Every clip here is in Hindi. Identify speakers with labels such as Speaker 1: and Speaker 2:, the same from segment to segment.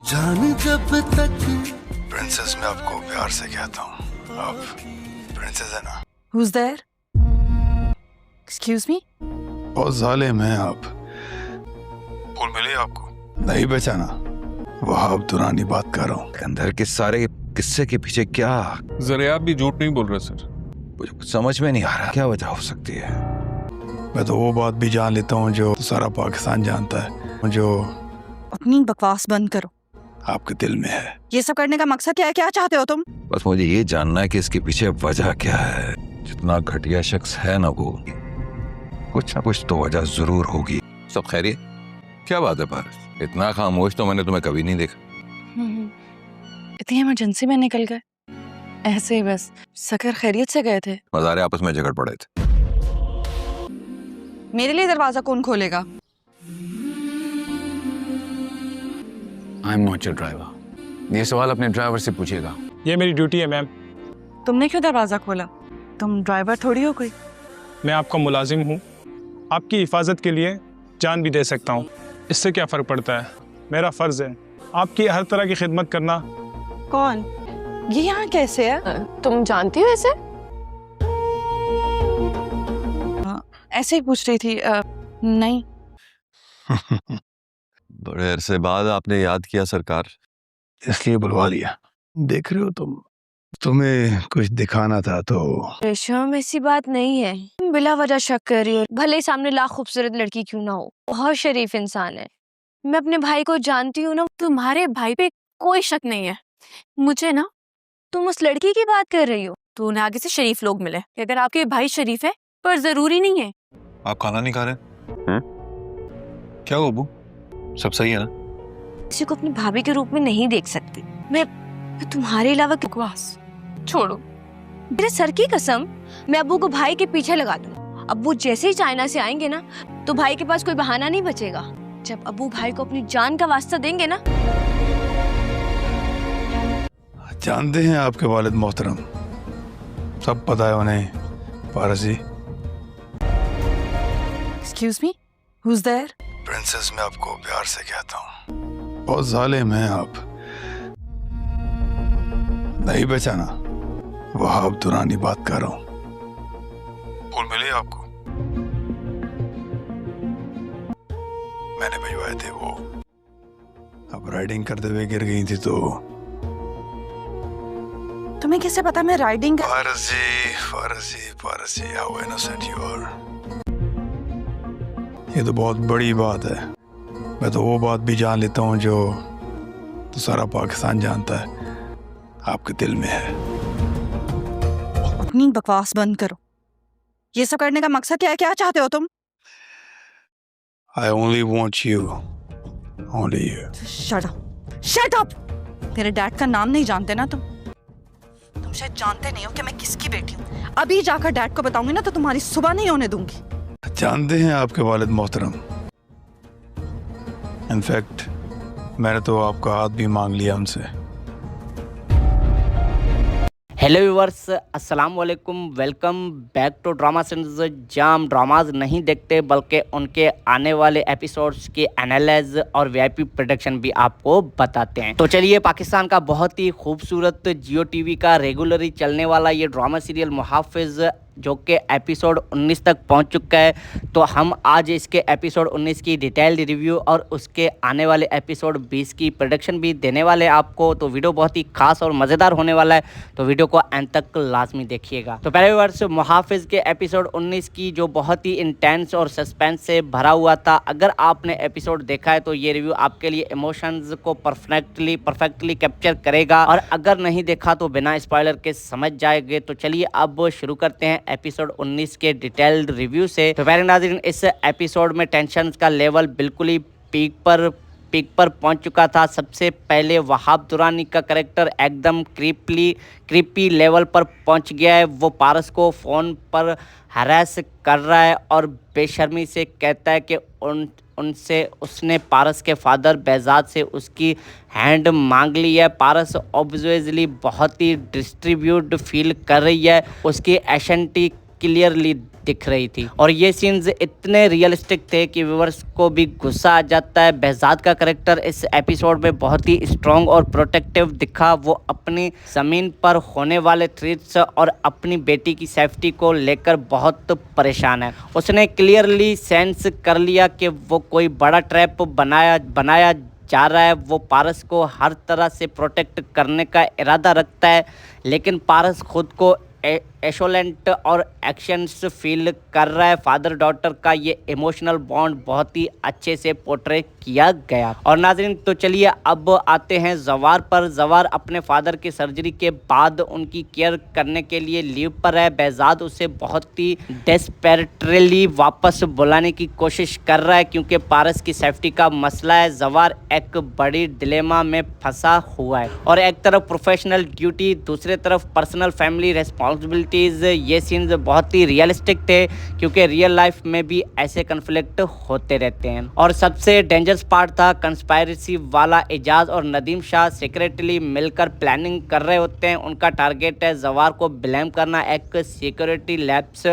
Speaker 1: जान जब तक प्रिंसेस मैं आपको प्यार से कहता हूँ, आप प्रिंसेस है ना।
Speaker 2: Who's there? Excuse me?
Speaker 1: बहुत जालिम हैं आप। फूल मिले आपको? नहीं बेचाना। वहाब दुरानी बात कर रहा हूँ।
Speaker 3: अंदर के सारे किस्से के पीछे क्या?
Speaker 4: जरा आप भी झूठ नहीं बोल रहे सर।
Speaker 3: मुझे कुछ समझ में नहीं आ रहा, क्या वजह हो सकती है?
Speaker 1: मैं तो वो बात भी जान लेता हूँ जो सारा पाकिस्तान जानता है, जो
Speaker 2: अपनी बकवास बंद करो।
Speaker 1: आपके दिल में है।
Speaker 2: ये सब करने का मकसद क्या है? क्या चाहते हो तुम?
Speaker 3: बस मुझे ये जानना है कि इसके पीछे वजह क्या है। जितना घटिया शख्स है ना वो, कुछ ना कुछ तो वजह जरूर होगी। सब खैरियत? क्या बात है पारस, इतना खामोश तो मैंने तुम्हें कभी नहीं देखा।
Speaker 2: इतनी इमरजेंसी में निकल गए ऐसे ही बस? सकर खैरियत से गए थे?
Speaker 3: मज़ारे आपस में झगड़ पड़े थे।
Speaker 2: मेरे लिए दरवाजा कौन खोलेगा?
Speaker 5: I am not your driver. ये सवाल अपने ड्राइवर से पूछिएगा।
Speaker 6: ये मेरी ड्यूटी है मैम।
Speaker 2: तुमने क्यों दरवाजा खोला? तुम ड्राइवर थोड़ी हो कोई।
Speaker 6: मैं आपका मुलाजिम हूँ, आपकी हिफाजत के लिए जान भी दे सकता हूँ। इससे क्या फ़र्क पड़ता है? मेरा फ़र्ज़ है आपकी हर तरह की खिदमत करना।
Speaker 2: कौन? ये यहाँ कैसे है?
Speaker 7: तुम जानती हो इसे?
Speaker 2: ऐसे ही पूछ रही थी। नहीं।
Speaker 3: बड़े अरसे बाद आपने याद किया सरकार।
Speaker 1: इसलिए बुलवा लिया। देख रहे हो तुम्हें कुछ दिखाना था तो।
Speaker 7: रेशम, ऐसी बात नहीं है। तुम बिला वजह शक कर रही हो, भले ही सामने लाख खूबसूरत लड़की क्यों ना हो। बहुत शरीफ इंसान है। मैं अपने भाई को जानती हूँ ना। तुम्हारे भाई पे कोई शक नहीं है। मुझे ना, तुम उस लड़की की बात कर रही हो तो उन्हें आगे से शरीफ लोग मिले। अगर आपके भाई शरीफ है, पर जरूरी नहीं है।
Speaker 4: आप खाना नहीं खा रहे? क्या हो अबू, सब सही है ना?
Speaker 7: किसी को अपनी भाभी के रूप में नहीं देख सकती। मैं तुम्हारे अलावा बकवास छोड़ो। मेरे सर की कसम, मैं अब्बू को भाई के पीछे लगा दूँ। अब्बू जैसे ही चाइना से आएंगे ना, तो भाई के पास कोई बहाना नहीं बचेगा। जब अब्बू भाई को अपनी जान का वास्ता देंगे ना।
Speaker 1: जानते हैं आपके वालिद मोहतरम, सब पता है उन्हें। Parsi.
Speaker 2: Excuse me? Who's there?
Speaker 1: Princess मैं आपको प्यार से कहता हूँ। बहुत जालिम हैं आप। नहीं बेचाना। वहाब दुरानी बात कर रहा हूँ। फूल मिले आपको? मैंने भिजवाए थे वो। अब राइडिंग करते हुए गिर गई थी तो।
Speaker 2: तुम्हें कैसे पता मैं राइडिंग कर...
Speaker 1: Parsi, how innocent you are. ये तो बहुत बड़ी बात है। मैं तो वो बात भी जान लेता हूँ जो तो सारा पाकिस्तान जानता है, आपके दिल में है।
Speaker 2: अपनी बकवास बंद करो। ये सब करने का मकसद क्या है? क्या चाहते हो तुम?
Speaker 1: I only want you. Only you.
Speaker 2: Shut up. Shut up. तेरे डैड का नाम नहीं जानते ना तुम शायद जानते नहीं हो कि मैं किसकी बेटी हूँ। अभी जाकर डैड को बताऊंगी ना तो तुम्हारी सुबह नहीं होने दूंगी।
Speaker 1: जानते हैं आपके वालिद मोहतरम। इनफैक्ट मैंने तो आपका हाथ भी मांग लिया उनसे।
Speaker 8: हेलो व्यूअर्स, अस्सलाम वालेकुम। Welcome back to drama series, जहां हम ड्रामाज नहीं देखते बल्कि उनके आने वाले एपिसोड्स की एनालिसिस और वीआईपी प्रोडक्शन भी आपको बताते हैं। तो चलिए, पाकिस्तान का बहुत ही खूबसूरत जियो टीवी का रेगुलरली चलने वाला ये ड्रामा सीरियल मुहाफिज, जो कि एपिसोड 19 तक पहुंच चुका है, तो हम आज इसके एपिसोड 19 की डिटेल्ड रिव्यू और उसके आने वाले एपिसोड 20 की प्रोडक्शन भी देने वाले हैं आपको। तो वीडियो बहुत ही खास और मज़ेदार होने वाला है, तो वीडियो को एंड तक लाजमी देखिएगा। तो पहले वर्ष मुहाफिज के एपिसोड 19 की, जो बहुत ही इंटेंस और सस्पेंस से भरा हुआ था। अगर आपने एपिसोड देखा है तो ये रिव्यू आपके लिए इमोशंस को परफेक्टली कैप्चर करेगा, और अगर नहीं देखा तो बिना स्पॉइलर के समझ जाएंगे। तो चलिए अब शुरू करते हैं एपिसोड 19 के डिटेल्ड रिव्यू से। तो प्यारे नाज़रीन, इस एपिसोड में टेंशन का लेवल बिल्कुल ही पीक पर पहुंच चुका था। सबसे पहले वहाब दुरानी का कैरेक्टर एकदम क्रीपी लेवल पर पहुंच गया है। वो पारस को फ़ोन पर हरास कर रहा है और बेशर्मी से कहता है कि उसने पारस के फादर बेजाद से उसकी हैंड मांग ली है। पारस ऑब्वियसली बहुत ही डिस्ट्रीब्यूट फील कर रही है। उसकी एशंटी क्लियरली दिख रही थी और ये सीन्स इतने रियलिस्टिक थे कि व्यूअर्स को भी गुस्सा आ जाता है। behzad का करेक्टर इस एपिसोड में बहुत ही स्ट्रॉन्ग और प्रोटेक्टिव दिखा। वो अपनी ज़मीन पर होने वाले थ्रेट्स और अपनी बेटी की सेफ्टी को लेकर बहुत परेशान है। उसने क्लियरली सेंस कर लिया कि वो कोई बड़ा ट्रैप बनाया जा रहा है। वो पारस को हर तरह से प्रोटेक्ट करने का इरादा रखता है, लेकिन पारस खुद को एशोलेंट और एक्शंस फील कर रहा है। फादर डॉटर का ये इमोशनल बॉन्ड बहुत ही अच्छे से पोर्ट्रे किया गया। और नाज़रीन, तो चलिए अब आते हैं जवार पर। जवार अपने फादर की सर्जरी के बाद उनकी केयर करने के लिए लीव पर है। behzad उसे बहुत ही डेस्परेटली वापस बुलाने की कोशिश कर रहा है क्योंकि पारस की सेफ्टी का मसला है। जवार एक बड़ी डिलेमा में फंसा हुआ है और एक तरफ प्रोफेशनल ड्यूटी, दूसरे तरफ पर्सनल फैमिली रिस्पॉन्सिबिलिटीज़। ये सीन्स बहुत ही रियलिस्टिक थे क्योंकि रियल लाइफ में भी ऐसे कन्फ्लिक्ट होते रहते हैं। और सबसे डेंजरस पार्ट था कंस्पायरेसी वाला। एजाज और नदीम शाह सीक्रेटली मिलकर प्लानिंग कर रहे होते हैं। उनका टारगेट है जवार को ब्लेम करना एक सिक्योरिटी लैप्स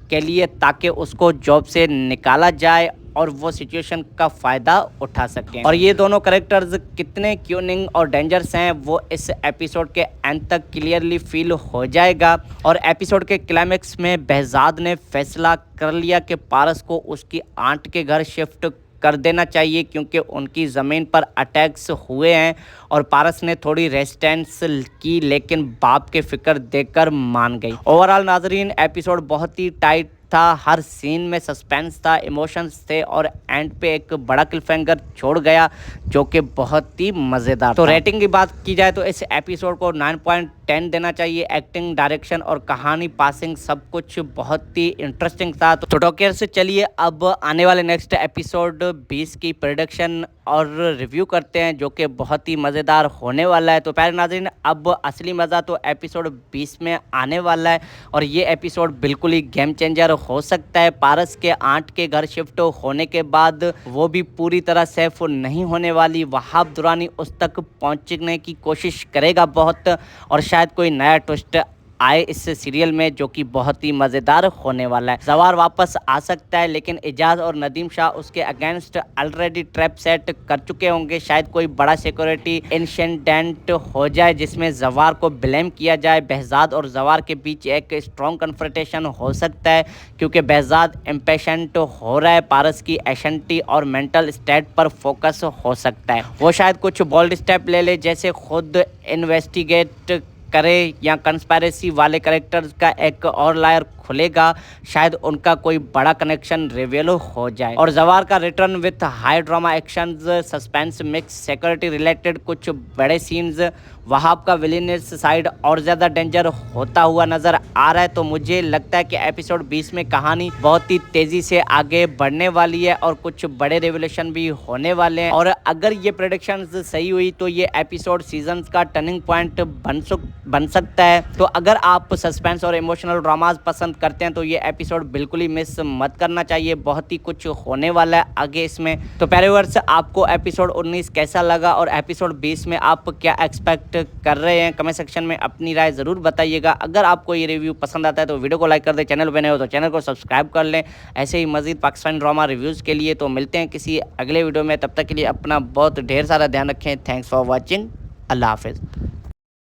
Speaker 8: के लिए ताकि उसको जॉब से निकाला जाए और वो सिचुएशन का फ़ायदा उठा सकें। और ये दोनों कैरेक्टर्स कितने क्यूनिंग और डेंजरस हैं वो इस एपिसोड के एंड तक क्लियरली फील हो जाएगा। और एपिसोड के क्लाइमेक्स में behzad ने फैसला कर लिया कि पारस को उसकी आंट के घर शिफ्ट कर देना चाहिए क्योंकि उनकी ज़मीन पर अटैक्स हुए हैं। और पारस ने थोड़ी रेजिस्टेंस की लेकिन बाप के फिक्र देकर मान गई। ओवरऑल नाजरीन, एपिसोड बहुत ही टाइट था। हर सीन में सस्पेंस था, इमोशंस थे और एंड पे एक बड़ा क्लिफहैंगर छोड़ गया जो कि बहुत ही मज़ेदार। तो रेटिंग की बात की जाए तो इस एपिसोड को 9.10 देना चाहिए। एक्टिंग, डायरेक्शन और कहानी पासिंग सब कुछ बहुत ही इंटरेस्टिंग था। तो टॉकियर से चलिए अब आने वाले नेक्स्ट एपिसोड 20 की प्रेडिक्शन और रिव्यू करते हैं जो कि बहुत ही मज़ेदार होने वाला है। तो प्यारे नाज़रीन, अब असली मज़ा तो एपिसोड 20 में आने वाला है और ये एपिसोड बिल्कुल ही गेम चेंजर हो सकता है। पारस के आंट के घर शिफ्ट होने के बाद वो भी पूरी तरह सेफ नहीं होने वाली। वहाब दुरानी उस तक पहुंचने की कोशिश करेगा बहुत और शायद कोई नया ट्विस्ट आए इस सीरियल में जो कि बहुत ही मज़ेदार होने वाला है। जवार वापस आ सकता है लेकिन एजाज और नदीम शाह उसके अगेंस्ट ऑलरेडी ट्रैप सेट कर चुके होंगे। शायद कोई बड़ा सिक्योरिटी इंसिडेंट हो जाए जिसमें जवार को ब्लेम किया जाए। behzad और जवार के बीच एक स्ट्रॉन्ग कन्फ्रंटेशन हो सकता है क्योंकि behzad इम्पेशेंट हो रहा है। पारस की एशंटी और मेंटल स्टेट पर फोकस हो सकता है। वो शायद कुछ बोल्ड स्टेप ले ले, जैसे खुद इन्वेस्टिगेट करे या कंस्पायरेसी वाले कैरेक्टर्स का एक और लायर खुलेगा। शायद उनका कोई बड़ा कनेक्शन रिवील हो जाए। और जवार का return with high drama actions, suspense mix, security related कुछ बड़े सीन्स, वहाब का विलेनियस साइड और ज़्यादा डेंजर होता हुआ नज़र आ रहा है। तो मुझे लगता है कि एपिसोड 20 में कहानी बहुत ही तेज़ी से आगे बढ़ने वाली है और कुछ बड़े रिवोल्यूशन भी होने वाले हैं। और अगर ये प्रेडिक्शंस सही हुई तो ये एपिसोड सीजन्स का टर्निंग पॉइंट बन सकता है। तो अगर आप सस्पेंस और इमोशनल ड्रामाज पसंद करते हैं तो ये एपिसोड बिल्कुल ही मिस मत करना चाहिए। बहुत ही कुछ होने वाला है आगे इसमें। तो प्यारे व्यूअर्स, आपको एपिसोड 19 कैसा लगा और एपिसोड 20 में आप क्या एक्सपेक्ट कर रहे हैं? कमेंट सेक्शन में अपनी राय ज़रूर बताइएगा। अगर आपको ये रिव्यू पसंद आता है तो वीडियो को लाइक कर दें, चैनल पर नए हो तो चैनल को सब्सक्राइब कर लें ऐसे ही मज़ीद पाकिस्तानी ड्रामा रिव्यूज़ के लिए। तो मिलते हैं किसी अगले वीडियो में, तब तक के लिए अपना बहुत ढेर सारा ध्यान रखें। Thanks for watching. अल्लाह हाफिज़।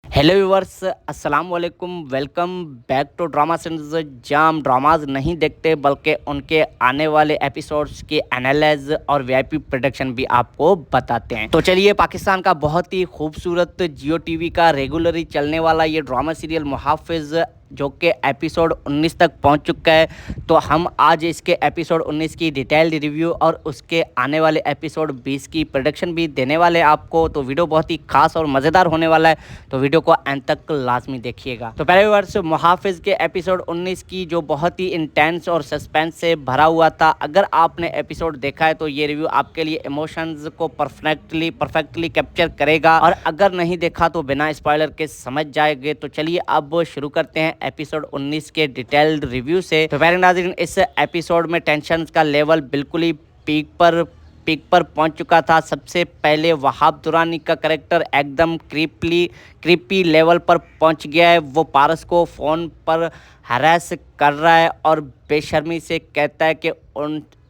Speaker 8: हेलो व्यूअर्स, अस्सलाम वालेकुम। Welcome back to drama series जाम। ड्रामाज नहीं देखते बल्कि उनके आने वाले एपिसोड्स के एनालिसिस और वीआईपी प्रेडिक्शन भी आपको बताते हैं। तो चलिए, पाकिस्तान का बहुत ही खूबसूरत जियो टीवी का रेगुलरली चलने वाला ये ड्रामा सीरियल मुहाफिज जो कि एपिसोड 19 तक पहुंच चुका है। तो हम आज इसके एपिसोड 19 की डिटेल्ड रिव्यू और उसके आने वाले एपिसोड 20 की प्रेडिक्शन भी देने वाले हैं आपको। तो वीडियो बहुत ही खास और मज़ेदार होने वाला है, तो वीडियो को एंड तक लाजमी देखिएगा। तो पहले वर्ष मुहाफिज के एपिसोड 19 की जो बहुत ही इंटेंस और सस्पेंस से भरा हुआ था। अगर आपने एपिसोड देखा है तो ये रिव्यू आपके लिए इमोशंस को परफेक्टली कैप्चर करेगा और अगर नहीं देखा तो बिना स्पॉइलर के समझ जाएंगे। तो चलिए अब शुरू करते हैं एपिसोड 19 के डिटेल्ड रिव्यू से। तो प्यारे नाज़रीन, इस एपिसोड में टेंशन का लेवल बिल्कुल ही पीक पर पीक पर पहुंच चुका था। सबसे पहले वहाब दुरानी का कैरेक्टर एकदम क्रीपी लेवल पर पहुंच गया है। वो पारस को फ़ोन पर हरास कर रहा है और बेशर्मी से कहता है कि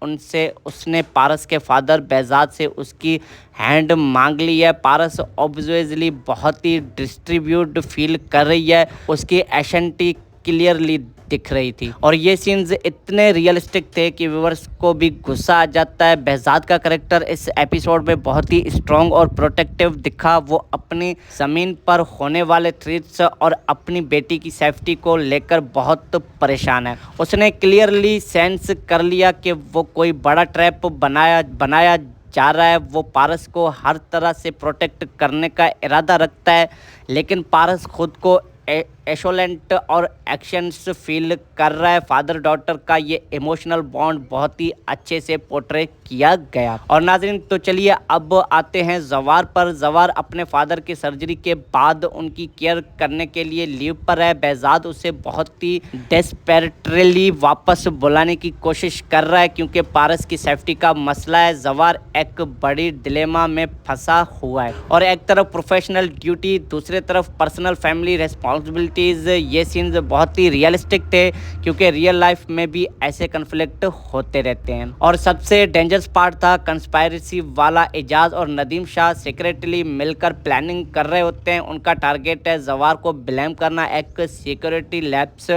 Speaker 8: उनसे उसने पारस के फादर बेजाद से उसकी हैंड मांग ली है। पारस ऑब्वियसली बहुत ही डिस्ट्रीब्यूट फील कर रही है, उसकी एशंटी क्लियरली दिख रही थी और ये सीन्स इतने रियलिस्टिक थे कि व्यूअर्स को भी गुस्सा आ जाता है। बेहजाद का करैक्टर इस एपिसोड में बहुत ही स्ट्रॉन्ग और प्रोटेक्टिव दिखा। वो अपनी ज़मीन पर होने वाले थ्रेट्स और अपनी बेटी की सेफ्टी को लेकर बहुत परेशान है। उसने क्लियरली सेंस कर लिया कि वो कोई बड़ा ट्रैप बनाया जा रहा है। वो पारस को हर तरह से प्रोटेक्ट करने का इरादा रखता है, लेकिन पारस खुद को एशोलेंट और एक्शंस फील कर रहा है। फादर डॉटर का ये इमोशनल बॉन्ड बहुत ही अच्छे से पोर्ट्रे किया गया। और नाज़रीन, तो चलिए अब आते हैं जवार पर। जवार अपने फादर की सर्जरी के बाद उनकी केयर करने के लिए लीव पर है। बेहजाद उसे बहुत ही डेस्परेटली वापस बुलाने की कोशिश कर रहा है क्योंकि पारस की सेफ्टी का मसला है। जवार एक बड़ी डिलेमा में फंसा हुआ है और एक तरफ प्रोफेशनल ड्यूटी, दूसरे तरफ पर्सनल फैमिली रिस्पॉन्सिबिलिटीज़। ये सीन्स बहुत ही रियलिस्टिक थे क्योंकि रियल लाइफ में भी ऐसे कन्फ्लिक्ट होते रहते हैं। और सबसे डेंजरस पार्ट था कंस्पायरेसी वाला। एजाज और नदीम शाह सीक्रेटली मिलकर प्लानिंग कर रहे होते हैं। उनका टारगेट है जवार को ब्लेम करना एक सिक्योरिटी लैप्स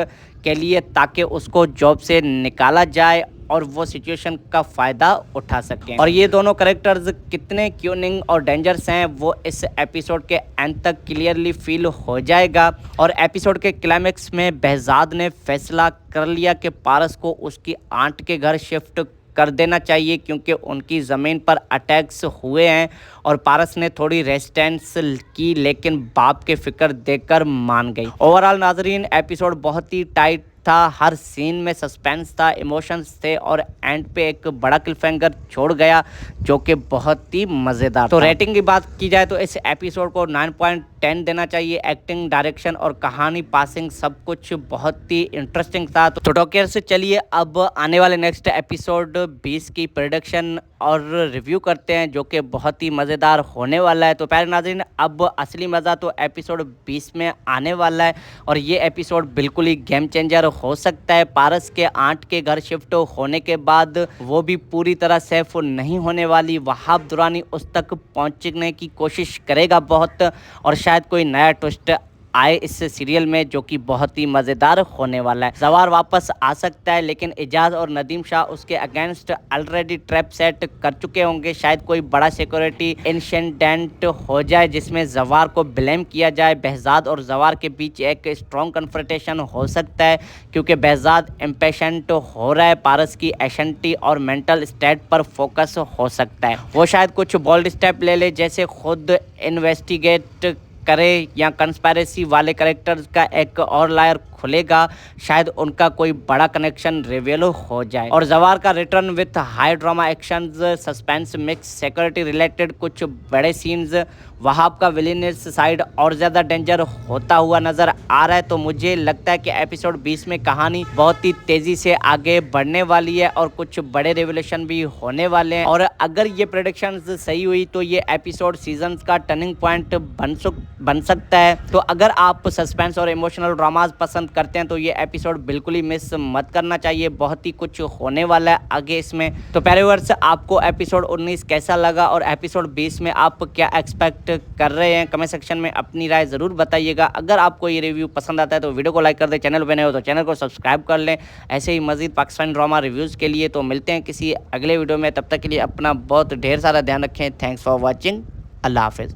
Speaker 8: के लिए ताकि उसको जॉब से निकाला जाए और वो सिचुएशन का फ़ायदा उठा सकें। और ये दोनों कैरेक्टर्स कितने क्यूनिंग और डेंजरस हैं वो इस एपिसोड के एंड तक क्लियरली फील हो जाएगा। और एपिसोड के क्लाइमेक्स में बेहजाद ने फैसला कर लिया कि पारस को उसकी आंट के घर शिफ्ट कर देना चाहिए क्योंकि उनकी ज़मीन पर अटैक्स हुए हैं। और पारस ने थोड़ी रेजिस्टेंस की लेकिन बाप के फिक्र देकर मान गई। ओवरऑल नाजरीन, एपिसोड बहुत ही टाइट था। हर सीन में सस्पेंस था, इमोशंस थे और एंड पे एक बड़ा क्लिफहैंगर छोड़ गया जो कि बहुत ही मज़ेदार। तो रेटिंग की बात की जाए तो इस एपिसोड को 9.10 देना चाहिए। एक्टिंग, डायरेक्शन और कहानी पासिंग सब कुछ बहुत ही इंटरेस्टिंग था। तो टॉकियर से चलिए अब आने वाले नेक्स्ट एपिसोड 20 की प्रेडिक्शन और रिव्यू करते हैं जो कि बहुत ही मज़ेदार होने वाला है। तो प्यारे नाज़रीन, अब असली मज़ा तो एपिसोड 20 में आने वाला है और ये एपिसोड बिल्कुल ही गेम चेंजर हो सकता है। पारस के आंट के घर शिफ्ट होने के बाद वो भी पूरी तरह सेफ नहीं होने वाली। वहाब दुरानी उस तक पहुंचने की कोशिश करेगा बहुत और शायद कोई नया ट्विस्ट आए इस सीरियल में जो कि बहुत ही मज़ेदार होने वाला है। जवार वापस आ सकता है लेकिन एजाज और नदीम शाह उसके अगेंस्ट ऑलरेडी ट्रैप सेट कर चुके होंगे। शायद कोई बड़ा सिक्योरिटी इंसिडेंट हो जाए जिसमें जवार को ब्लेम किया जाए। बेहजाद और जवार के बीच एक स्ट्रॉन्ग कन्फ्रंटेशन हो सकता है क्योंकि बेहजाद इम्पेशेंट हो रहा है। पारस की एशंटी और मेंटल स्टेट पर फोकस हो सकता है। वो शायद कुछ बोल्ड स्टेप ले ले, जैसे खुद इन्वेस्टिगेट करे या कंस्पायरेसी वाले कैरेक्टर्स का एक और लायर खुलेगा। शायद उनका कोई बड़ा कनेक्शन रिवील हो जाए। और जवार का return with high drama actions, suspense mix, security related कुछ बड़े सीन्स, वहाब का विलेनियस साइड और ज़्यादा डेंजर होता हुआ नज़र आ रहा है। तो मुझे लगता है कि एपिसोड 20 में कहानी बहुत ही तेज़ी से आगे बढ़ने वाली है और कुछ बड़े रिवोल्यूशन भी होने वाले हैं। और अगर ये प्रेडिक्शंस सही हुई तो ये एपिसोड सीजन्स का टर्निंग पॉइंट बन सकता है। तो अगर आप सस्पेंस और इमोशनल ड्रामाज पसंद करते हैं तो ये एपिसोड बिल्कुल ही मिस मत करना चाहिए। बहुत ही कुछ होने वाला है आगे इसमें। तो प्यारे व्यूअर्स, आपको एपिसोड 19 कैसा लगा और एपिसोड 20 में आप क्या एक्सपेक्ट कर रहे हैं? कमेंट सेक्शन में अपनी राय ज़रूर बताइएगा। अगर आपको ये रिव्यू पसंद आता है तो वीडियो को लाइक कर दें, चैनल पर नए हो तो चैनल को सब्सक्राइब कर लें ऐसे ही मजीद पाकिस्तानी ड्रामा रिव्यूज़ के लिए। तो मिलते हैं किसी अगले वीडियो में, तब तक के लिए अपना बहुत ढेर सारा ध्यान रखें। Thanks for watching. अल्लाह हाफिज़।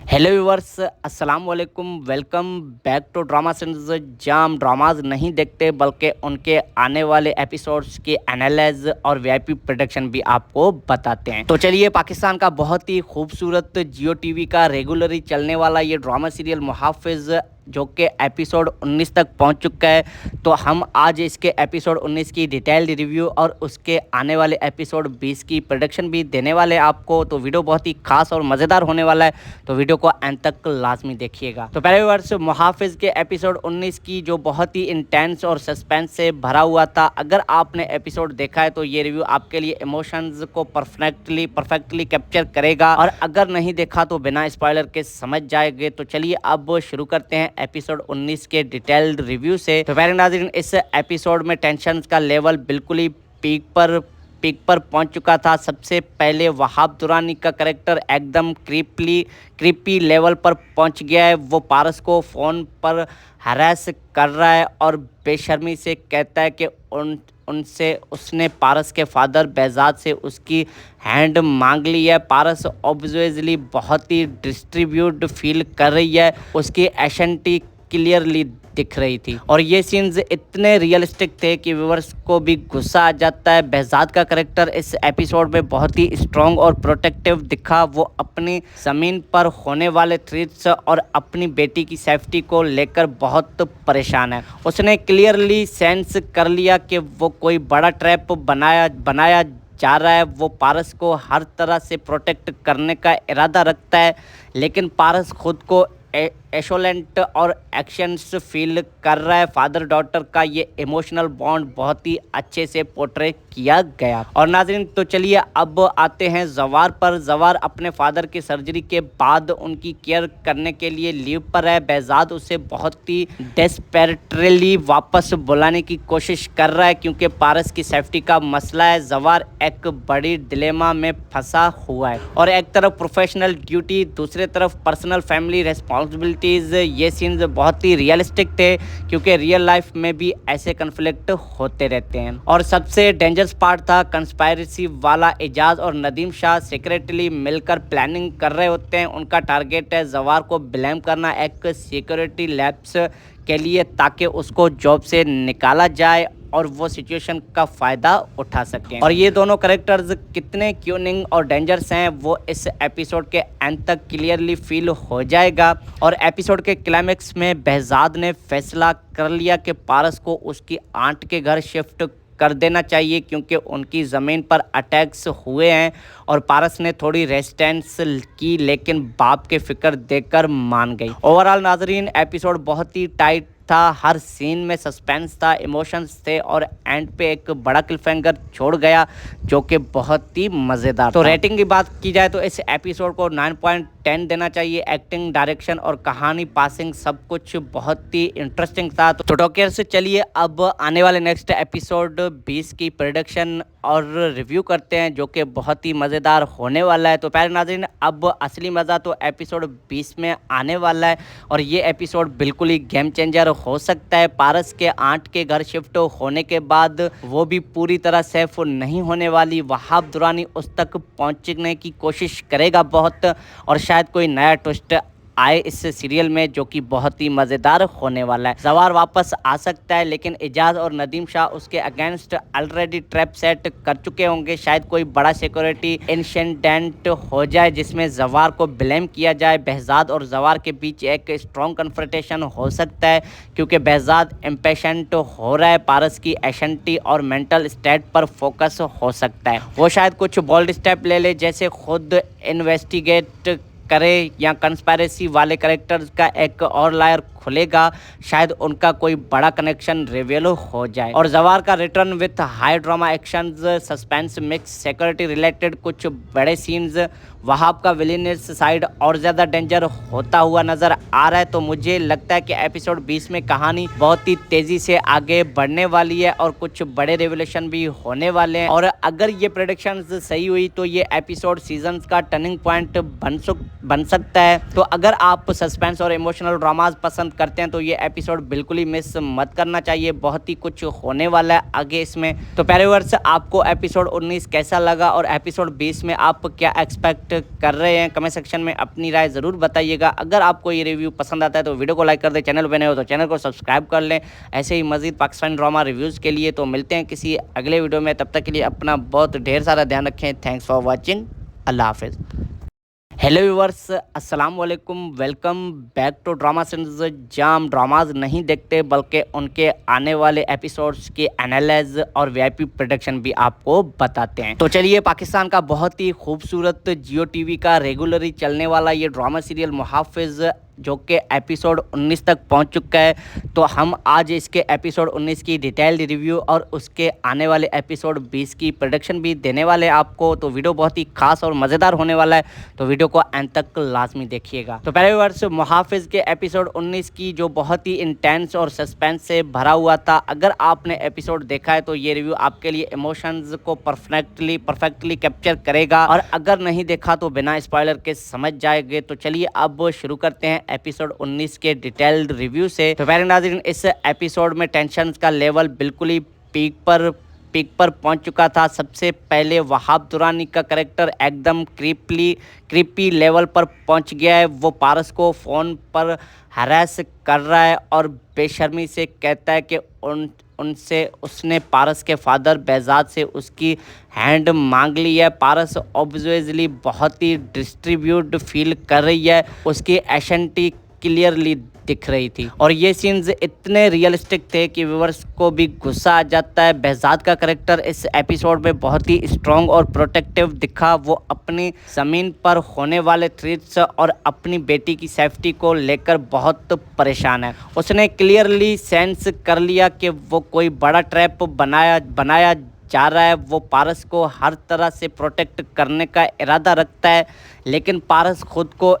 Speaker 8: हेलो व्यूअर्स, अस्सलाम वालेकुम। Welcome back to drama series जाम। ड्रामाज नहीं देखते बल्कि उनके आने वाले एपिसोड्स के एनालिसिस और वीआईपी प्रेडिक्शन भी आपको बताते हैं। तो चलिए, पाकिस्तान का बहुत ही खूबसूरत जियो टीवी का रेगुलरली चलने वाला ये ड्रामा सीरियल मुहाफिज जो कि एपिसोड 19 तक पहुंच चुका है। तो हम आज इसके एपिसोड 19 की डिटेल्ड रिव्यू और उसके आने वाले एपिसोड 20 की प्रेडिक्शन भी देने वाले हैं आपको। तो वीडियो बहुत ही खास और मज़ेदार होने वाला है, तो वीडियो को एंड तक लाजमी देखिएगा। तो पहले वर्ष मुहाफिज के एपिसोड 19 की जो बहुत ही इंटेंस और सस्पेंस से भरा हुआ था। अगर आपने एपिसोड देखा है तो ये रिव्यू आपके लिए इमोशंस को परफेक्टली कैप्चर करेगा, और अगर नहीं देखा तो बिना स्पॉइलर के समझ जाएंगे। तो चलिए अब शुरू करते हैं एपिसोड 19 के डिटेल्ड रिव्यू से। तो प्यारे नाज़रीन, इस एपिसोड में टेंशन का लेवल बिल्कुल ही पीक पर पहुंच चुका था। सबसे पहले वहाब दुरानी का कैरेक्टर एकदम क्रीपी लेवल पर पहुंच गया है। वो पारस को फ़ोन पर हरास कर रहा है और बेशर्मी से कहता है कि उसने पारस के फादर बेजाद से उसकी हैंड मांग ली है। पारस ऑब्वियसली बहुत ही डिस्ट्रीब्यूट फील कर रही है, उसकी एशंटी क्लियरली दिख रही थी, और ये सीन्स इतने रियलिस्टिक थे कि व्यूअर्स को भी गुस्सा आ जाता है। बेहजाद का करैक्टर इस एपिसोड में बहुत ही स्ट्रॉन्ग और प्रोटेक्टिव दिखा। वो अपनी ज़मीन पर होने वाले थ्रेट्स और अपनी बेटी की सेफ्टी को लेकर बहुत परेशान है। उसने क्लियरली सेंस कर लिया कि वो कोई बड़ा ट्रैप बनाया जा रहा है। वो पारस को हर तरह से प्रोटेक्ट करने का इरादा रखता है, लेकिन पारस खुद को एशोलेंट और एक्शंस फील कर रहा है। फादर डॉटर का ये इमोशनल बॉन्ड बहुत ही अच्छे से पोर्ट्रे किया गया। और नाज़रीन, तो चलिए अब आते हैं जवार पर। जवार अपने फादर की सर्जरी के बाद उनकी केयर करने के लिए लीव पर है। बेहजाद उसे बहुत ही डेस्परेटली वापस बुलाने की कोशिश कर रहा है क्योंकि पारस की सेफ्टी का मसला है। जवार एक बड़ी डिलेमा में फंसा हुआ है, और एक तरफ प्रोफेशनल ड्यूटी, दूसरी तरफ पर्सनल फैमिली रिस्पॉन्सिबिलिटीज़। ये सीन्स बहुत ही रियलिस्टिक थे क्योंकि रियल लाइफ में भी ऐसे कन्फ्लिक्ट होते रहते हैं। और सबसे डेंजरस पार्ट था कंस्पायरेसी वाला। एजाज और नदीम शाह सीक्रेटली मिलकर प्लानिंग कर रहे होते हैं। उनका टारगेट है जवार को ब्लेम करना एक सिक्योरिटी लैप्स के लिए, ताकि उसको जॉब से निकाला जाए और वो सिचुएशन का फ़ायदा उठा सकें। और ये दोनों कैरेक्टर्स कितने क्यूनिंग और डेंजरस हैं वो इस एपिसोड के एंड तक क्लियरली फील हो जाएगा। और एपिसोड के क्लाइमेक्स में बेहजाद ने फैसला कर लिया कि पारस को उसकी आंट के घर शिफ्ट कर देना चाहिए क्योंकि उनकी ज़मीन पर अटैक्स हुए हैं। और पारस ने थोड़ी रेजिस्टेंस की, लेकिन बाप के फिक्र देकर मान गई। ओवरऑल नाजरीन, एपिसोड बहुत ही टाइट था। हर सीन में सस्पेंस था, इमोशंस थे, और एंड पे एक बड़ा क्लिफहैंगर छोड़ गया जो कि बहुत ही मज़ेदार। तो रेटिंग की बात की जाए तो इस एपिसोड को 9.10 देना चाहिए। एक्टिंग, डायरेक्शन और कहानी पासिंग सब कुछ बहुत ही इंटरेस्टिंग था। तो टोकियर से चलिए अब आने वाले नेक्स्ट एपिसोड 20 की प्रेडिक्शन और रिव्यू करते हैं, जो कि बहुत ही मज़ेदार होने वाला है। तो प्यारे नाज़रीन, अब असली मज़ा तो एपिसोड 20 में आने वाला है, और ये एपिसोड बिल्कुल ही गेम चेंजर हो सकता है। पारस के आंट के घर शिफ्ट होने के बाद वो भी पूरी तरह सेफ नहीं होने वाली। वहाब दुरानी उस तक पहुंचने की कोशिश करेगा बहुत, और शायद कोई नया ट्विस्ट आए इस सीरियल में जो कि बहुत ही मज़ेदार होने वाला है। जवार वापस आ सकता है, लेकिन एजाज और नदीम शाह उसके अगेंस्ट ऑलरेडी ट्रैप सेट कर चुके होंगे। शायद कोई बड़ा सिक्योरिटी इंसिडेंट हो जाए जिसमें जवार को ब्लेम किया जाए। बेहजाद और जवार के बीच एक स्ट्रॉन्ग कन्फ्रंटेशन हो सकता है क्योंकि बेहजाद इम्पेशेंट हो रहा है। पारस की एशंटी और मेंटल स्टेट पर फोकस हो सकता है। वो शायद कुछ बोल्ड स्टेप ले ले, जैसे खुद इन्वेस्टिगेट करे, या कंस्पायरेसी वाले कैरेक्टर्स का एक और लायर खुलेगा। शायद उनका कोई बड़ा कनेक्शन रिवील हो जाए। और जवार का return with high drama actions, suspense mix, security related कुछ बड़े सीन्स। वहाब का विलेनियस साइड और ज़्यादा डेंजर होता हुआ नज़र आ रहा है। तो मुझे लगता है कि एपिसोड 20 में कहानी बहुत ही तेज़ी से आगे बढ़ने वाली है और कुछ बड़े रेवलेशन भी होने वाले हैं। और अगर ये प्रेडिक्शंस सही हुई तो ये एपिसोड सीजन का टर्निंग पॉइंट बन सकता है। तो अगर आप सस्पेंस और इमोशनल ड्रामाज पसंद करते हैं तो ये एपिसोड बिल्कुल ही मिस मत करना चाहिए। बहुत ही कुछ होने वाला है आगे इसमें। तो प्यारे व्यूअर्स, आपको एपिसोड 19 कैसा लगा और एपिसोड 20 में आप क्या एक्सपेक्ट कर रहे हैं, कमेंट सेक्शन में अपनी राय ज़रूर बताइएगा। अगर आपको ये रिव्यू पसंद आता है तो वीडियो को लाइक कर दें, चैनल बने हो तो चैनल को सब्सक्राइब कर लें ऐसे ही मज़ीद पाकिस्तानी ड्रामा रिव्यूज़ के लिए। तो मिलते हैं किसी अगले वीडियो में, तब तक के लिए अपना बहुत ढेर सारा ध्यान रखें। Thanks for watching. अल्लाह हाफिज़। हेलो व्यूवर्स, अस्सलाम वालेकुम, welcome back to drama centres जहां हम ड्रामाज नहीं देखते बल्कि उनके आने वाले एपिसोड्स के एनालिसिस और वीआईपी प्रोडक्शन भी आपको बताते हैं। तो चलिए, पाकिस्तान का बहुत ही खूबसूरत जियो टीवी का रेगुलरली चलने वाला ये ड्रामा सीरियल मुहाफिज जो कि एपिसोड 19 तक पहुंच चुका है, तो हम आज इसके एपिसोड 19 की डिटेल्ड रिव्यू और उसके आने वाले एपिसोड 20 की प्रोडक्शन भी देने वाले हैं आपको। तो वीडियो बहुत ही खास और मज़ेदार होने वाला है, तो वीडियो को एंड तक लाजमी देखिएगा। तो पहले वर्ष मुहाफिज के एपिसोड 19 की जो बहुत ही इंटेंस और सस्पेंस से भरा हुआ था, अगर आपने एपिसोड देखा है तो ये रिव्यू आपके लिए इमोशंस को परफेक्टली कैप्चर करेगा, और अगर नहीं देखा तो बिना स्पॉइलर के समझ जाएंगे। तो चलिए अब शुरू करते हैं एपिसोड 19 के डिटेल्ड रिव्यू से। तो प्यारे नाज़रीन, इस एपिसोड में टेंशन का लेवल बिल्कुल ही पीक पर पहुंच चुका था। सबसे पहले वहाब दुरानी का कैरेक्टर एकदम क्रीपी लेवल पर पहुंच गया है। वो पारस को फ़ोन पर हरास कर रहा है और बेशर्मी से कहता है कि उसने पारस के फादर बेजाद से उसकी हैंड मांग ली है। पारस ऑब्वियसली बहुत ही डिस्ट्रीब्यूट फील कर रही है, उसकी एशंटी क्लियरली दिख रही थी, और ये सीन्स इतने रियलिस्टिक थे कि व्यूअर्स को भी गुस्सा आ जाता है। बेजाद का कैरेक्टर इस एपिसोड में बहुत ही स्ट्रॉन्ग और प्रोटेक्टिव दिखा। वो अपनी ज़मीन पर होने वाले थ्रेट्स और अपनी बेटी की सेफ्टी को लेकर बहुत परेशान है। उसने क्लियरली सेंस कर लिया कि वो कोई बड़ा ट्रैप बनाया जा रहा है। वो पारस को हर तरह से प्रोटेक्ट करने का इरादा रखता है, लेकिन पारस खुद को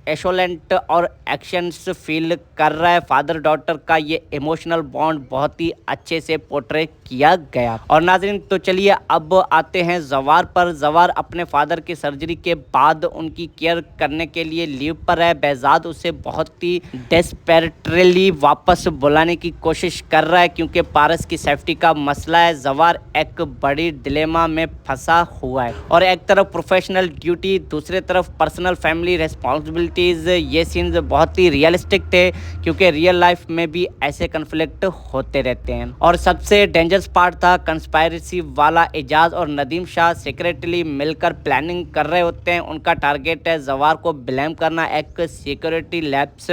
Speaker 8: एशोलेंट और एक्शंस फील कर रहा है। फादर डॉटर का ये इमोशनल बॉन्ड बहुत ही अच्छे से पोर्ट्रे किया गया। और नाज़रीन, तो चलिए अब आते हैं जवार पर। जवार अपने फादर की सर्जरी के बाद उनकी केयर करने के लिए लीव पर है। बेजाद उसे बहुत ही डेस्परेटली वापस बुलाने की कोशिश कर रहा है क्योंकि पारस की सेफ्टी का मसला है। जवार एक बड़ी डिलेमा में फंसा हुआ है, और एक तरफ प्रोफेशनल ड्यूटी, दूसरी तरफ पर्सनल फैमिली रिस्पॉन्सिबिलिटीज़। ये सीन्स बहुत ही रियलिस्टिक थे क्योंकि रियल लाइफ में भी ऐसे कन्फ्लिक्ट होते रहते हैं। और सबसे डेंजरस पार्ट था कंस्पायरेसी वाला। एजाज और नदीम शाह सीक्रेटली मिलकर प्लानिंग कर रहे होते हैं। उनका टारगेट है जवार को ब्लेम करना एक सिक्योरिटी लैप्स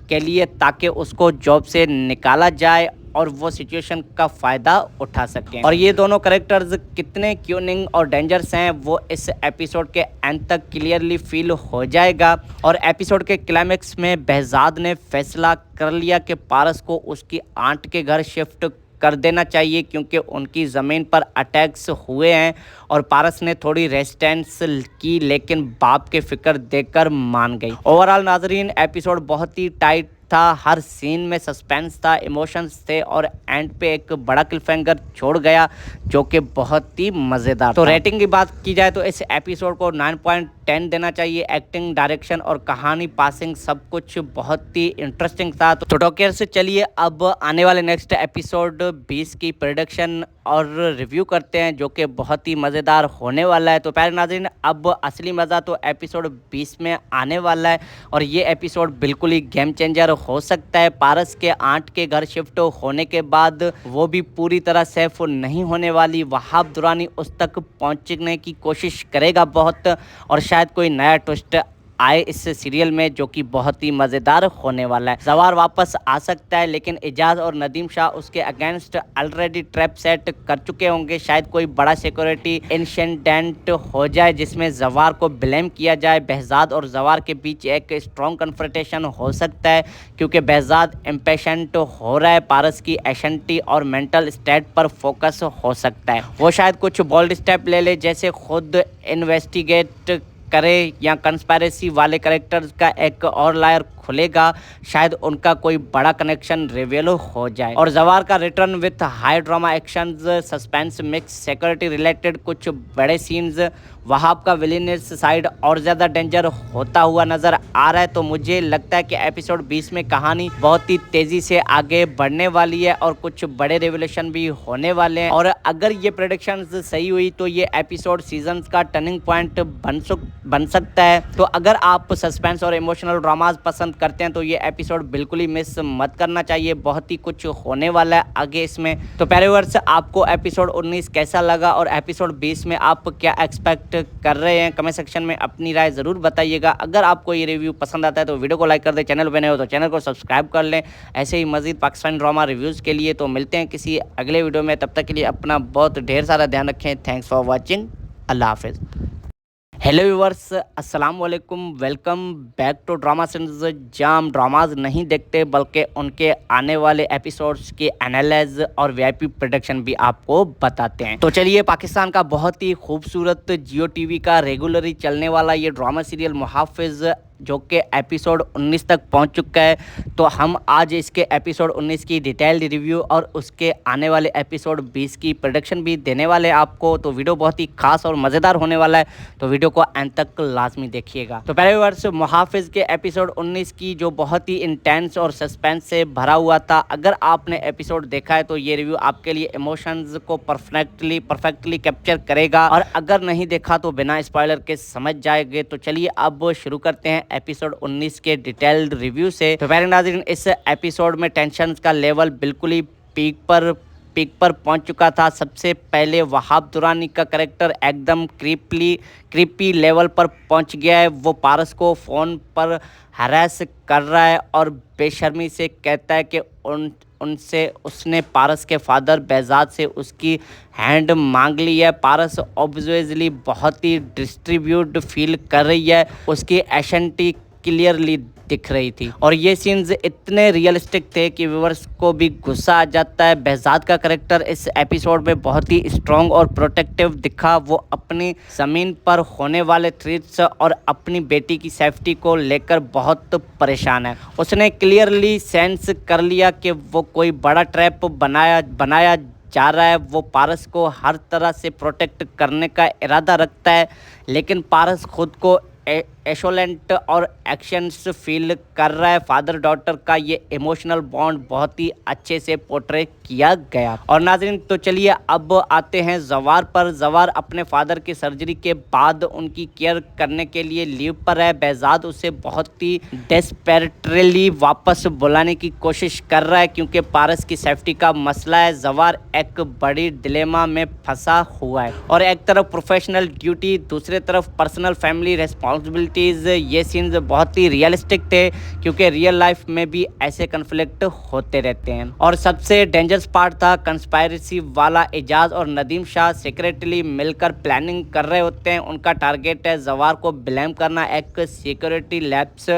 Speaker 8: के लिए, ताकि उसको जॉब से निकाला जाए और वो सिचुएशन का फ़ायदा उठा सकें। और ये दोनों कैरेक्टर्स कितने क्यूनिंग और डेंजरस हैं वो इस एपिसोड के एंड तक क्लियरली फील हो जाएगा। और एपिसोड के क्लाइमेक्स में बेजाद ने फैसला कर लिया कि पारस को उसकी आंट के घर शिफ्ट कर देना चाहिए क्योंकि उनकी ज़मीन पर अटैक्स हुए हैं, और पारस ने थोड़ी रेजिस्टेंस की लेकिन बाप के फिक्र देकर मान गई। ओवरऑल नाजरीन, एपिसोड बहुत ही टाइट था। हर सीन में सस्पेंस था, इमोशंस थे, और एंड पे एक बड़ा क्लिफहैंगर छोड़ गया जो कि बहुत ही मज़ेदार। तो रेटिंग की बात की जाए तो इस एपिसोड को 9.10 देना चाहिए। एक्टिंग, डायरेक्शन और कहानी पासिंग सब कुछ बहुत ही इंटरेस्टिंग था। तो टोकेर से चलिए अब आने वाले नेक्स्ट एपिसोड 20 की प्रोडक्शन और रिव्यू करते हैं जो कि बहुत ही मज़ेदार होने वाला है। तो प्यारे नाज़रीन, अब असली मज़ा तो एपिसोड 20 में आने वाला है, और ये एपिसोड बिल्कुल ही गेम चेंजर हो सकता है। पारस के आंट के घर शिफ्ट होने के बाद वो भी पूरी तरह सेफ नहीं होने वाली। वहाब दुरानी उस तक पहुंचने की कोशिश करेगा बहुत, और शायद कोई नया ट्विस्ट आए इस सीरियल में जो कि बहुत ही मज़ेदार होने वाला है। जवार वापस आ सकता है, लेकिन एजाज और नदीम शाह उसके अगेंस्ट ऑलरेडी ट्रैप सेट कर चुके होंगे। शायद कोई बड़ा सिक्योरिटी इंसिडेंट हो जाए जिसमें जवार को ब्लेम किया जाए। बेहजाद और जवार के बीच एक स्ट्रॉन्ग कन्फ्रंटेशन हो सकता है क्योंकि बेहजाद इम्पेशेंट हो रहा है। पारस की एशंटी और मेंटल स्टेट पर फोकस हो सकता है। वो शायद कुछ बोल्ड स्टेप ले ले, जैसे खुद इन्वेस्टिगेट करे, या कंस्पायरेसी वाले कैरेक्टर्स का एक और लायर खुलेगा। शायद उनका कोई बड़ा कनेक्शन रिवील हो जाए। और जवार का return with high drama actions, suspense mix, security related कुछ बड़े सीन्स। वहाब का विलेनियस साइड और ज़्यादा डेंजर होता हुआ नज़र आ रहा है। तो मुझे लगता है कि एपिसोड 20 में कहानी बहुत ही तेज़ी से आगे बढ़ने वाली है और कुछ बड़े रेवलेशन भी होने वाले हैं। और अगर ये प्रेडिक्शंस सही हुई तो ये एपिसोड सीजन का टर्निंग पॉइंट बन सकता है। तो अगर आप सस्पेंस और इमोशनल ड्रामाज पसंद पसंद करते हैं तो ये एपिसोड बिल्कुल ही मिस मत करना चाहिए, बहुत ही कुछ होने वाला है आगे इसमें। तो प्यारे व्यूअर्स, आपको एपिसोड 19 कैसा लगा और एपिसोड 20 में आप क्या एक्सपेक्ट कर रहे हैं, कमेंट सेक्शन में अपनी राय ज़रूर बताइएगा। अगर आपको ये रिव्यू पसंद आता है तो वीडियो को लाइक कर दें, चैनल पर नए हो तो चैनल को सब्सक्राइब कर लें ऐसे ही मज़ीद पाकिस्तानी ड्रामा रिव्यूज़ के लिए। तो मिलते हैं किसी अगले वीडियो में, तब तक के लिए अपना बहुत ढेर सारा ध्यान रखें। थैंक्स फॉर वॉचिंग, अल्लाह हाफिज़। हेलो व्यूअर्स, अस्सलाम वालेकुम, welcome back to drama centres जहां हम ड्रामाज नहीं देखते बल्कि उनके आने वाले एपिसोड्स के एनालिसिस और वीआईपी प्रोडक्शन भी आपको बताते हैं। तो चलिए, पाकिस्तान का बहुत ही खूबसूरत जियो टीवी का रेगुलरली चलने वाला ये ड्रामा सीरियल मुहाफिज जो कि एपिसोड 19 तक पहुंच चुका है, तो हम आज इसके एपिसोड 19 की डिटेल्ड रिव्यू और उसके आने वाले एपिसोड 20 की प्रोडक्शन भी देने वाले हैं आपको। तो वीडियो बहुत ही खास और मज़ेदार होने वाला है, तो वीडियो को एंड तक लाजमी देखिएगा। तो पहले वर्ष मुहाफिज के एपिसोड 19 की जो बहुत ही इंटेंस और सस्पेंस से भरा हुआ था, अगर आपने एपिसोड देखा है तो ये रिव्यू आपके लिए इमोशंस को परफेक्टली कैप्चर करेगा, और अगर नहीं देखा तो बिना स्पॉइलर के समझ जाएंगे। तो चलिए अब शुरू करते हैं एपिसोड 19 के डिटेल्ड रिव्यू से। तो प्यारे नाज़रीन, इस एपिसोड में टेंशन का लेवल बिल्कुल ही पीक पर पहुंच चुका था। सबसे पहले वहाब दुरानी का कैरेक्टर एकदम क्रीपी लेवल पर पहुंच गया है। वो पारस को फ़ोन पर हरास कर रहा है और बेशर्मी से कहता है कि उसने पारस के फादर बेजाद से उसकी हैंड मांग ली है। पारस ऑब्वियसली बहुत ही डिस्ट्रीब्यूट फील कर रही है, उसकी एशंटी क्लियरली दिख रही थी, और ये सीन्स इतने रियलिस्टिक थे कि व्यूअर्स को भी गुस्सा आ जाता है। बेजाद का कैरेक्टर इस एपिसोड में बहुत ही स्ट्रॉन्ग और प्रोटेक्टिव दिखा। वो अपनी ज़मीन पर होने वाले थ्रेट्स और अपनी बेटी की सेफ्टी को लेकर बहुत परेशान है। उसने क्लियरली सेंस कर लिया कि वो कोई बड़ा ट्रैप बनाया जा रहा है। वो पारस को हर तरह से प्रोटेक्ट करने का इरादा रखता है, लेकिन पारस खुद को एशोलेंट और एक्शंस फील कर रहा है। फादर डॉटर का ये इमोशनल बॉन्ड बहुत ही अच्छे से पोर्ट्रे किया गया। और नाज़रीन, तो चलिए अब आते हैं जवार पर। जवार अपने फादर की सर्जरी के बाद उनकी केयर करने के लिए लीव पर है। बेजाद उसे बहुत ही डेस्परेटली वापस बुलाने की कोशिश कर रहा है क्योंकि पारस की सेफ्टी का मसला है। जवार एक बड़ी डिलेमा में फंसा हुआ है, और एक तरफ प्रोफेशनल ड्यूटी, दूसरी तरफ पर्सनल फैमिली रिस्पॉन्सिबिलिटीज़। ये सीन्स बहुत ही रियलिस्टिक थे क्योंकि रियल लाइफ में भी ऐसे कन्फ्लिक्ट होते रहते हैं। और सबसे डेंजरस पार्ट था कंस्पायरेसी वाला। एजाज और नदीम शाह सीक्रेटली मिलकर प्लानिंग कर रहे होते हैं। उनका टारगेट है जवार को ब्लेम करना एक सिक्योरिटी लैप्स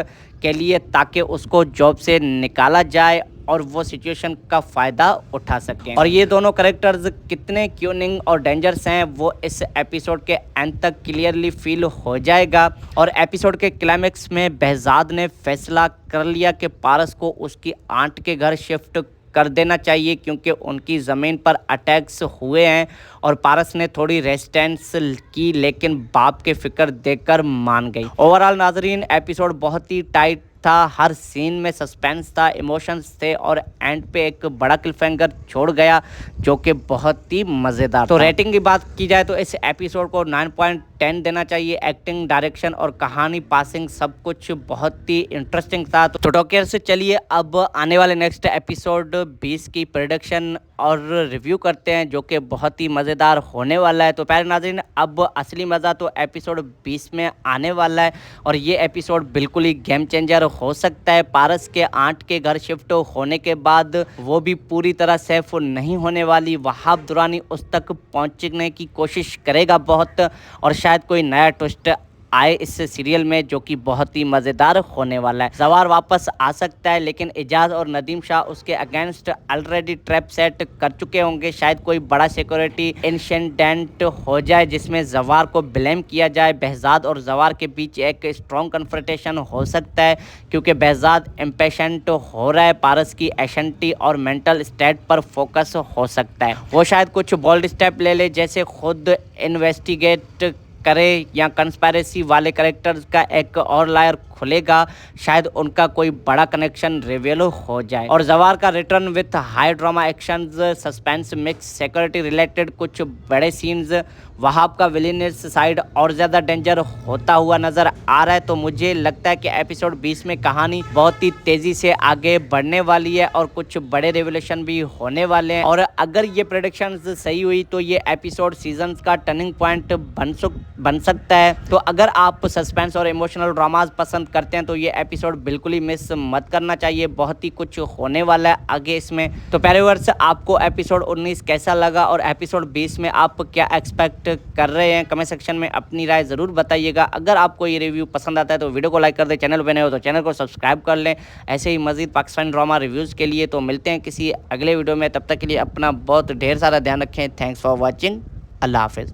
Speaker 8: के लिए, ताकि उसको जॉब से निकाला जाए और वो सिचुएशन का फ़ायदा उठा सकें। और ये दोनों कैरेक्टर्स कितने क्यूनिंग और डेंजरस हैं वो इस एपिसोड के एंड तक क्लियरली फील हो जाएगा। और एपिसोड के क्लाइमेक्स में बेजाद ने फैसला कर लिया कि पारस को उसकी आंट के घर शिफ्ट कर देना चाहिए क्योंकि उनकी ज़मीन पर अटैक्स हुए हैं, और पारस ने थोड़ी रेजिस्टेंस की लेकिन बाप के फिक्र देकर मान गई। ओवरऑल नाजरीन, एपिसोड बहुत ही टाइट था, हर सीन में सस्पेंस था, इमोशंस थे, और एंड पे एक बड़ा क्लिफहैंगर छोड़ गया जो कि बहुत ही मज़ेदार। तो रेटिंग की बात की जाए तो इस एपिसोड को 9.10 देना चाहिए। एक्टिंग, डायरेक्शन और कहानी पासिंग सब कुछ बहुत ही इंटरेस्टिंग था। तो टोकेर से चलिए अब आने वाले नेक्स्ट एपिसोड 20 की प्रोडक्शन और रिव्यू करते हैं जो कि बहुत ही मज़ेदार होने वाला है। तो प्यारे नाज़रीन, अब असली मज़ा तो एपिसोड 20 में आने वाला है, और ये एपिसोड बिल्कुल ही गेम चेंजर हो सकता है। पारस के आंट के घर शिफ्ट होने के बाद वो भी पूरी तरह सेफ नहीं होने वाली। वहाब दुरानी उस तक पहुंचने की कोशिश करेगा बहुत, और शायद कोई नया ट्विस्ट आए इस सीरियल में जो कि बहुत ही मज़ेदार होने वाला है। जवार वापस आ सकता है, लेकिन एजाज और नदीम शाह उसके अगेंस्ट ऑलरेडी ट्रैप सेट कर चुके होंगे। शायद कोई बड़ा सिक्योरिटी इंसिडेंट हो जाए जिसमें जवार को ब्लेम किया जाए। बेहजाद और जवार के बीच एक स्ट्रॉन्ग कन्फ्रंटेशन हो सकता है क्योंकि बेहजाद इम्पेशेंट हो रहा है। पारस की एशंटी और मेंटल स्टेट पर फोकस हो सकता है। वो शायद कुछ बोल्ड स्टेप ले ले, जैसे खुद इन्वेस्टिगेट करे या कंस्पायरेसी वाले कैरेक्टर्स का एक और लायर खुलेगा, शायद उनका कोई बड़ा कनेक्शन रिवील हो जाए। और जवार का return with high drama action, suspense mix, security related कुछ बड़े सीन्स, वहाब का विलेनियस साइड और ज़्यादा डेंजर होता हुआ नज़र आ रहा है। तो मुझे लगता है कि एपिसोड 20 में कहानी बहुत ही तेज़ी से आगे बढ़ने वाली है और कुछ बड़े रेवलेशन भी होने वाले हैं। और अगर ये प्रेडिक्शंस सही हुई तो ये एपिसोड सीजन का टर्निंग पॉइंट बन सकता है। तो अगर आप सस्पेंस और इमोशनल ड्रामाज पसंद करते हैं तो ये एपिसोड बिल्कुल ही मिस मत करना चाहिए, बहुत ही कुछ होने वाला है आगे इसमें। तो प्यारे व्यूअर्स, आपको एपिसोड 19 कैसा लगा और एपिसोड 20 में आप क्या एक्सपेक्ट कर रहे हैं, कमेंट सेक्शन में अपनी राय ज़रूर बताइएगा। अगर आपको ये रिव्यू पसंद आता है तो वीडियो को लाइक कर दें, चैनल पर नए हो तो चैनल को सब्सक्राइब कर लें ऐसे ही मज़ीद पाकिस्तानी ड्रामा रिव्यूज़ के लिए। तो मिलते हैं किसी अगले वीडियो में, तब तक के लिए अपना बहुत ढेर सारा ध्यान रखें। थैंक्स फॉर वॉचिंग, अल्लाह हाफिज़।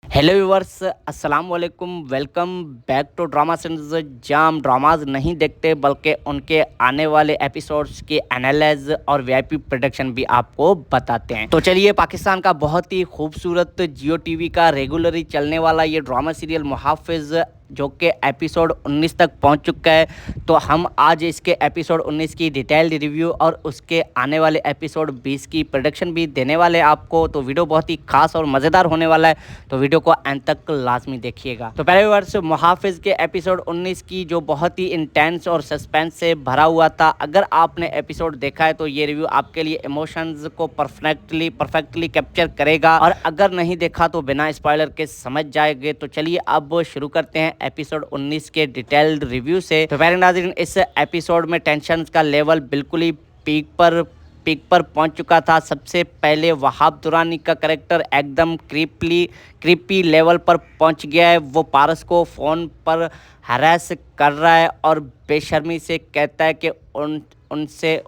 Speaker 8: हेलो व्यूअर्स, अस्सलाम वालेकुम, welcome back to drama series जाम। ड्रामाज नहीं देखते बल्कि उनके आने वाले एपिसोड्स के एनालिसिस और वीआईपी प्रोडक्शन भी आपको बताते हैं। तो चलिए, पाकिस्तान का बहुत ही खूबसूरत जियो टीवी का रेगुलरली चलने वाला ये ड्रामा सीरियल मुहाफिज जो कि एपिसोड 19 तक पहुंच चुका है, तो हम आज इसके एपिसोड 19 की डिटेल्ड रिव्यू और उसके आने वाले एपिसोड 20 की प्रोडक्शन भी देने वाले हैं आपको। तो वीडियो बहुत ही खास और मज़ेदार होने वाला है, तो वीडियो को एंड तक लाजमी देखिएगा। तो पहले वर्ष मुहाफिज के एपिसोड 19 की जो बहुत ही इंटेंस और सस्पेंस से भरा हुआ था, अगर आपने एपिसोड देखा है तो ये रिव्यू आपके लिए इमोशंस को परफेक्टली कैप्चर करेगा, और अगर नहीं देखा तो बिना स्पॉइलर के समझ जाएंगे। तो चलिए अब शुरू करते हैं एपिसोड 19 के डिटेल्ड रिव्यू से। तो प्यारे नाज़रीन, इस एपिसोड में टेंशन का लेवल बिल्कुल ही पीक पर पहुंच चुका था। सबसे पहले वहाब दुरानी का कैरेक्टर एकदम क्रीपी लेवल पर पहुंच गया है। वो पारस को फ़ोन पर हरास कर रहा है और बेशर्मी से कहता है कि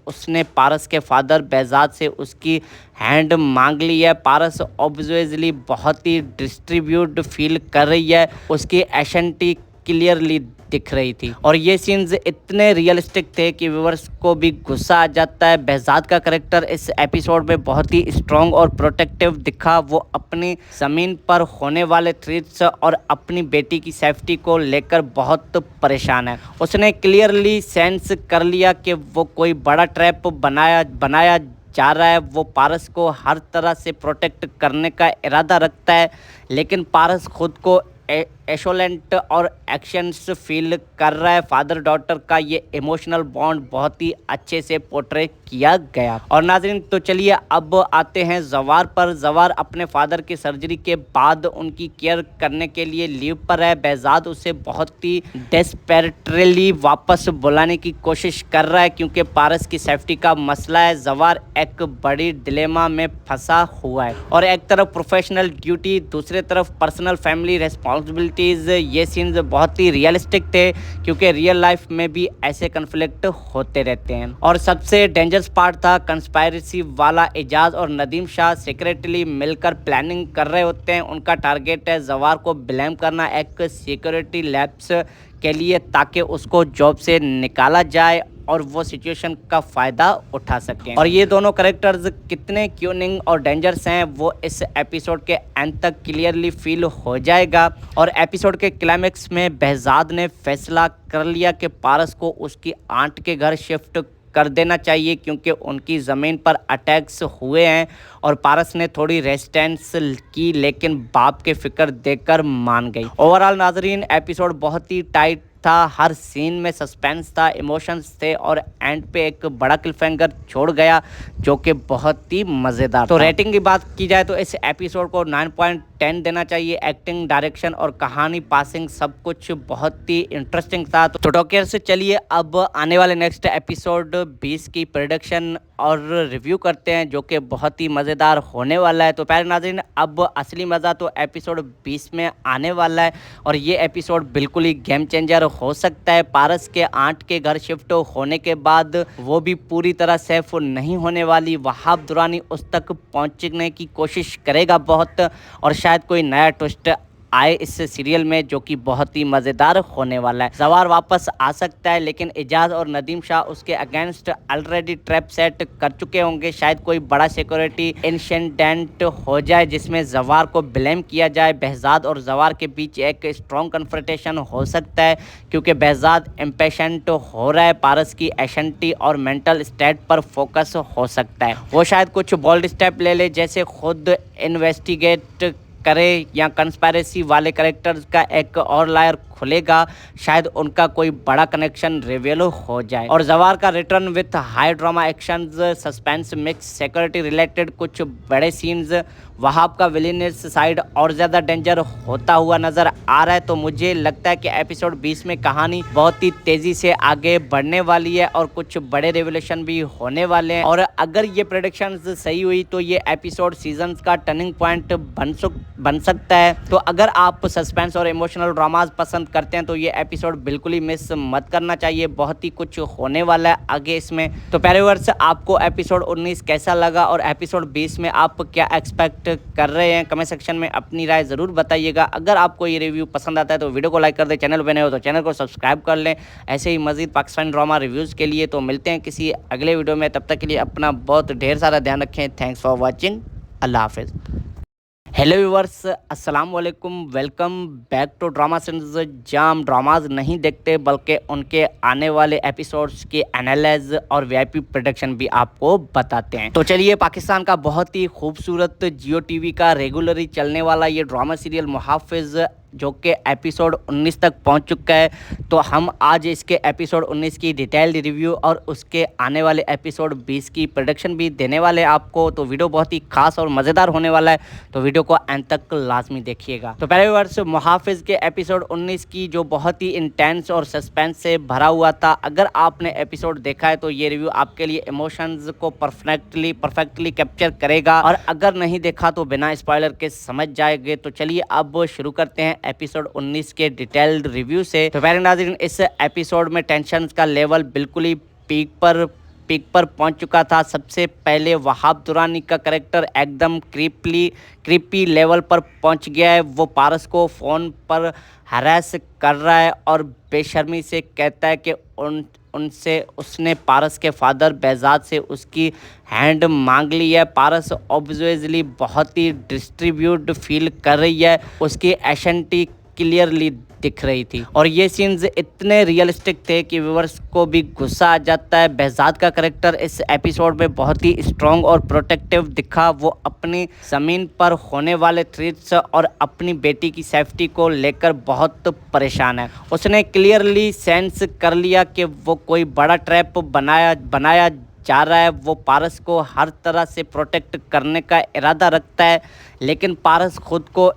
Speaker 8: उसने पारस के फादर बेजाद से उसकी हैंड मांग ली है। पारस ऑब्वियसली बहुत ही डिस्ट्रीब्यूट फील कर रही है, उसकी एशंटी क्लियरली दिख रही थी और ये सीन्स इतने रियलिस्टिक थे कि व्यूअर्स को भी गुस्सा आ जाता है। बेजाद का कैरेक्टर इस एपिसोड में बहुत ही स्ट्रॉन्ग और प्रोटेक्टिव दिखा। वो अपनी ज़मीन पर होने वाले थ्रेट्स और अपनी बेटी की सेफ्टी को लेकर बहुत परेशान है। उसने क्लियरली सेंस कर लिया कि वो कोई बड़ा ट्रैप बनाया जा रहा है। वो पारस को हर तरह से प्रोटेक्ट करने का इरादा रखता है, लेकिन पारस खुद को एशोलेंट और एक्शंस फील कर रहा है। फादर डॉटर का ये इमोशनल बॉन्ड बहुत ही अच्छे से पोर्ट्रे किया गया। और नाज़रीन, तो चलिए अब आते हैं जवार पर। जवार अपने फादर की सर्जरी के बाद उनकी केयर करने के लिए लीव पर है। बेजाद उसे बहुत ही डेस्परेटली वापस बुलाने की कोशिश कर रहा है क्योंकि पारस की सेफ्टी का मसला है। जवार एक बड़ी डिलेमा में फंसा हुआ है और एक तरफ प्रोफेशनल ड्यूटी, दूसरी तरफ पर्सनल फैमिली रिस्पॉन्सिबिलिटीज़। ये सीन्स बहुत ही रियलिस्टिक थे क्योंकि रियल लाइफ में भी ऐसे कन्फ्लिक्ट होते रहते हैं। और सबसे डेंजरस पार्ट था कंस्पायरेसी वाला। एजाज और नदीम शाह सीक्रेटली मिलकर प्लानिंग कर रहे होते हैं। उनका टारगेट है जवार को ब्लेम करना एक सिक्योरिटी लैब्स के लिए ताकि उसको जॉब से निकाला जाए और वो सिचुएशन का फ़ायदा उठा सकें। और ये दोनों कैरेक्टर्स कितने क्यूनिंग और डेंजरस हैं वो इस एपिसोड के एंड तक क्लियरली फील हो जाएगा। और एपिसोड के क्लाइमेक्स में बेजाद ने फैसला कर लिया कि पारस को उसकी आंट के घर शिफ्ट कर देना चाहिए क्योंकि उनकी ज़मीन पर अटैक्स हुए हैं। और पारस ने थोड़ी रेजिस्टेंस की लेकिन बाप के फिक्र देकर मान गई। ओवरऑल नाजरीन, एपिसोड बहुत ही टाइट था, हर सीन में सस्पेंस था, इमोशंस थे और एंड पे एक बड़ा क्लिफहैंगर छोड़ गया जो कि बहुत ही मज़ेदार। तो रेटिंग की बात की जाए तो इस एपिसोड को 9.10 देना चाहिए। एक्टिंग, डायरेक्शन और कहानी पासिंग सब कुछ बहुत ही इंटरेस्टिंग था। तो टॉकियर से चलिए अब आने वाले नेक्स्ट एपिसोड 20 की प्रोडक्शन और रिव्यू करते हैं जो कि बहुत ही मज़ेदार होने वाला है। तो प्यारे नाज़रीन, अब असली मज़ा तो एपिसोड 20 में आने वाला है और ये एपिसोड बिल्कुल ही गेम चेंजर हो सकता है। पारस के आंट के घर शिफ्ट होने के बाद वो भी पूरी तरह सेफ नहीं होने वाली। वहाब दुरानी उस तक पहुंचने की कोशिश करेगा बहुत और शायद कोई नया ट्विस्ट आए इस सीरियल में, जो कि बहुत ही मज़ेदार होने वाला है। जवार वापस आ सकता है, लेकिन एजाज और नदीम शाह उसके अगेंस्ट ऑलरेडी ट्रैप सेट कर चुके होंगे। शायद कोई बड़ा सिक्योरिटी इंसिडेंट हो जाए जिसमें जवार को ब्लेम किया जाए। behzad और जवार के बीच एक स्ट्रॉन्ग कन्फ्रंटेशन हो सकता है, क्योंकि behzad इम्पेशेंट हो रहा है। पारस की एशंटी और मेंटल स्टेट पर फोकस हो सकता है। वो शायद कुछ बोल्ड स्टेप ले ले, जैसे खुद इन्वेस्टिगेट करे, या कंस्पायरेसी वाले कैरेक्टर्स का एक और लायर खुलेगा। शायद उनका कोई बड़ा कनेक्शन रिवील हो जाए। और जवार का return with high drama actions, suspense mix, security related कुछ बड़े सीन्स, वहाब का विलेनियस साइड और ज़्यादा डेंजर होता हुआ नज़र आ रहा है। तो मुझे लगता है कि एपिसोड 20 में कहानी बहुत ही तेज़ी से आगे बढ़ने वाली है और कुछ बड़े रेवोल्यूशन भी होने वाले हैं। और अगर ये प्रेडिक्शंस सही हुई तो ये एपिसोड सीजन्स का टर्निंग पॉइंट बन सकता है। तो अगर आप सस्पेंस और इमोशनल ड्रामाज पसंद करते हैं तो ये एपिसोड बिल्कुल ही मिस मत करना चाहिए। बहुत ही कुछ होने वाला है आगे इसमें। तो प्यारे व्यूअर्स, आपको एपिसोड 19 कैसा लगा और एपिसोड 20 में आप क्या एक्सपेक्ट कर रहे हैं, कमेंट सेक्शन में अपनी राय ज़रूर बताइएगा। अगर आपको ये रिव्यू पसंद आता है तो वीडियो को लाइक कर दें, चैनल पर नए हो तो चैनल को सब्सक्राइब कर लें ऐसे ही मज़ीद पाकिस्तानी ड्रामा रिव्यूज़ के लिए। तो मिलते हैं किसी अगले वीडियो में, तब तक के लिए अपना बहुत ढेर सारा ध्यान रखें। थैंक्स फॉर वॉचिंग, अल्लाह हाफिज़। हेलो व्यूअर्स, अस्सलाम वालेकुम, welcome back to drama series जाम। ड्रामाज नहीं देखते बल्कि उनके आने वाले एपिसोड्स के एनालिसिस और वीआईपी प्रोडक्शन भी आपको बताते हैं। तो चलिए, पाकिस्तान का बहुत ही खूबसूरत जियो टीवी का रेगुलरली चलने वाला ये ड्रामा सीरियल मुहाफिज, जो कि एपिसोड 19 तक पहुंच चुका है, तो हम आज इसके एपिसोड 19 की डिटेल्ड रिव्यू और उसके आने वाले एपिसोड 20 की प्रोडक्शन भी देने वाले हैं आपको। तो वीडियो बहुत ही खास और मज़ेदार होने वाला है, तो वीडियो को एंड तक लाजमी देखिएगा। तो पहले वर्ष मुहाफिज के एपिसोड 19 की जो बहुत ही इंटेंस और सस्पेंस से भरा हुआ था। अगर आपने एपिसोड देखा है तो ये रिव्यू आपके लिए इमोशंस को परफेक्टली कैप्चर करेगा, और अगर नहीं देखा तो बिना स्पॉइलर के समझ जाएंगे। तो चलिए अब शुरू करते हैं एपिसोड 19 के डिटेल्ड रिव्यू से। तो प्यारे नाज़रीन, इस एपिसोड में टेंशन का लेवल बिल्कुल ही पीक पर पहुंच चुका था। सबसे पहले वहाब दुरानी का कैरेक्टर एकदम क्रीपी लेवल पर पहुंच गया है। वो पारस को फ़ोन पर हरास कर रहा है और बेशर्मी से कहता है कि उसने पारस के फादर behzad से उसकी हैंड मांग ली है। पारस ऑब्वियसली बहुत ही डिस्ट्रीब्यूट फील कर रही है, उसकी एशंटी क्लियरली दिख रही थी। और ये सीन्स इतने रियलिस्टिक थे कि व्यूअर्स को भी गुस्सा आ जाता है। behzad का कैरेक्टर इस एपिसोड में बहुत ही स्ट्रॉन्ग और प्रोटेक्टिव दिखा। वो अपनी ज़मीन पर होने वाले थ्रेट्स और अपनी बेटी की सेफ्टी को लेकर बहुत परेशान है। उसने क्लियरली सेंस कर लिया कि वो कोई बड़ा ट्रैप बनाया जा रहा है। वो पारस को हर तरह से प्रोटेक्ट करने का इरादा रखता है, लेकिन पारस खुद को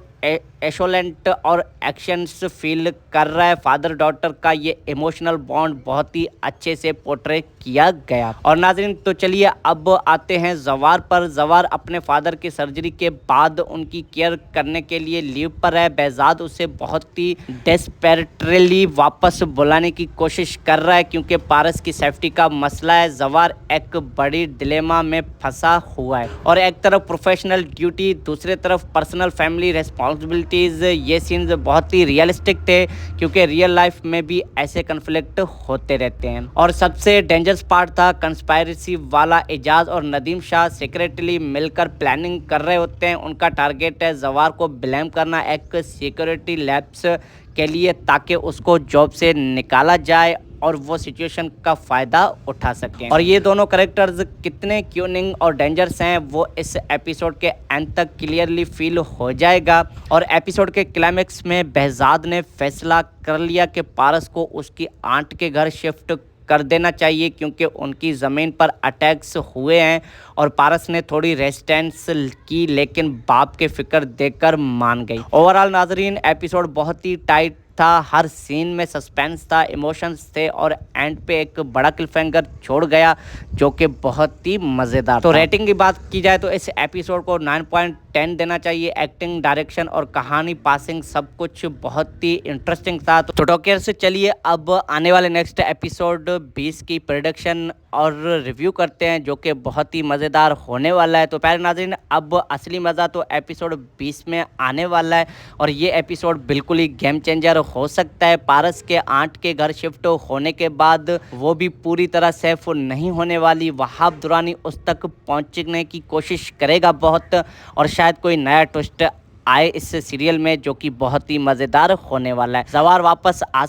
Speaker 8: एशोलेंट और एक्शंस फील कर रहा है। फादर डॉटर का ये इमोशनल बॉन्ड बहुत ही अच्छे से पोर्ट्रे किया गया। और नाज़रीन, तो चलिए अब आते हैं जवार पर। जवार अपने फादर की सर्जरी के बाद उनकी केयर करने के लिए लीव पर है। behzad उसे बहुत ही डेस्परेटली वापस बुलाने की कोशिश कर रहा है, क्योंकि पारस की सेफ्टी का मसला है। जवार एक बड़ी डिलेमा में फंसा हुआ है, और एक तरफ प्रोफेशनल ड्यूटी, दूसरी तरफ पर्सनल फैमिली रिस्पॉन्सिबिलिटीज़। ये सीन्स बहुत ही रियलिस्टिक थे, क्योंकि रियल लाइफ में भी ऐसे कन्फ्लिक्ट होते रहते हैं। और सबसे डेंजरस पार्ट था कंस्पायरेसी वाला। एजाज और नदीम शाह सीक्रेटली मिलकर प्लानिंग कर रहे होते हैं। उनका टारगेट है जवार को ब्लेम करना एक सिक्योरिटी लैप्स के लिए, ताकि उसको जॉब से निकाला जाए और वो सिचुएशन का फ़ायदा उठा सकें। और ये दोनों कैरेक्टर्स कितने क्यूनिंग और डेंजरस हैं वो इस एपिसोड के एंड तक क्लियरली फील हो जाएगा। और एपिसोड के क्लाइमेक्स में behzad ने फैसला कर लिया कि पारस को उसकी आंट के घर शिफ्ट कर देना चाहिए, क्योंकि उनकी ज़मीन पर अटैक्स हुए हैं। और पारस ने थोड़ी रेजिस्टेंस की, लेकिन बाप के फिक्र देकर मान गई। ओवरऑल नाजरीन, एपिसोड बहुत ही टाइट था। हर सीन में सस्पेंस था, इमोशंस थे, और एंड पे एक बड़ा क्लिफहैंगर छोड़ गया जो कि बहुत ही मज़ेदार। तो रेटिंग की बात की जाए तो इस एपिसोड को 9.10 देना चाहिए। एक्टिंग, डायरेक्शन और कहानी पासिंग सब कुछ बहुत ही इंटरेस्टिंग था। तो टॉकियर से चलिए अब आने वाले नेक्स्ट एपिसोड 20 की प्रोडक्शन और रिव्यू करते हैं जो कि बहुत ही मज़ेदार होने वाला है। तो प्यारे नाज़रीन, अब असली मज़ा तो एपिसोड 20 में आने वाला है और ये एपिसोड बिल्कुल ही गेम चेंजर हो सकता है। पारस के आंट के घर शिफ्ट होने के बाद वो भी पूरी तरह सेफ नहीं होने वाली। वहाब दुरानी उस तक पहुंचने की कोशिश करेगा बहुत, और शायद कोई नया ट्विस्ट आए इस सीरियल में जो कि बहुत ही मज़ेदार होने वाला है। जवार वापस आ